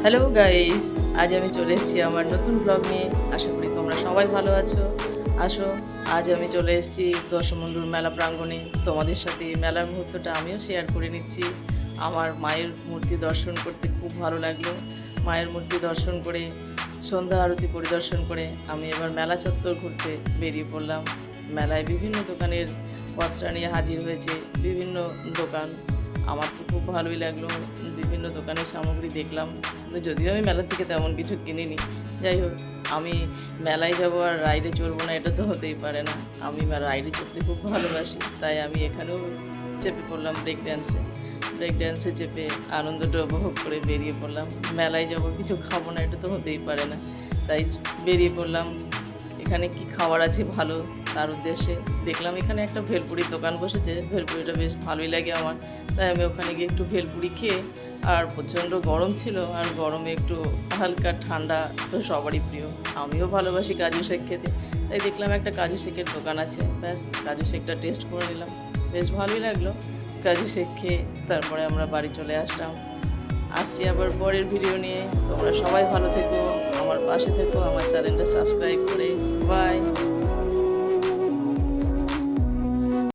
Hello guys, আজ আমি চলে এসেছি আমার নতুন ব্লগ নিয়ে। আশা করি তোমরা সবাই ভালো আছো। আসো, আজ আমি চলে এসেছি দশমন্ডুর মেলা প্রাঙ্গণে। তোমাদের সাথে এই মেলার মুহূর্তটা আমিও শেয়ার করে নিচ্ছি। আমার মায়ের মূর্তি দর্শন করতে খুব ভালো লাগলো। মায়ের মূর্তি দর্শন করে সন্ধ্যা আরতি পরিদর্শন করে আমি এবার মেলা চত্বর ঘুরতে বেরিয়ে পড়লাম। মেলায় বিভিন্ন দোকানের পসরা নিয়ে হাজির হয়েছে, বিভিন্ন দোকান। আমার তো খুব ভালোই লাগলো, বিভিন্ন দোকানের সামগ্রী দেখলাম। যদিও আমি মেলা থেকে তেমন কিছু কিনিনি, যাই হোক, আমি মেলায় যাব আর রাইডে চড়বো না, এটা তো হতেই পারে না। আমি রাইডে চড়তে খুব ভালোবাসি, তাই আমি এখানেও চেপে পড়লাম ব্রেক ড্যান্সে চেপে আনন্দটা উপভোগ করে বেরিয়ে পড়লাম। মেলায় যাব, কিছু খাবো না, এটা তো হতেই পারে না, তাই বেরিয়ে পড়লাম। এখানে কি খাবার আছে ভালো, তার উদ্দেশ্যে দেখলাম এখানে একটা ভেলপুরির দোকান বসেছে। ভেলপুরিটা বেশ ভালোই লাগে আমার, তাই আমি ওখানে গিয়ে একটু ভেলপুরি খেয়ে, আর প্রচণ্ড গরম ছিল, আর গরমে একটু হালকা ঠান্ডা তো সবারই প্রিয়, আমিও ভালোবাসি কাজু শেক খেতে। তাই দেখলাম একটা কাজু শেকের দোকান আছে, ব্যাস কাজু শেকটা টেস্ট করে নিলাম, বেশ ভালোই লাগলো। কাজু শেক খেয়ে তারপরে আমরা বাড়ি চলে আসলাম। আসছি আবার পরের ভিডিও নিয়ে। তোমরা সবাই ভালো থেকো, আমার পাশে থেকো, আমার চ্যানেলটা সাবস্ক্রাইব করে। বাই।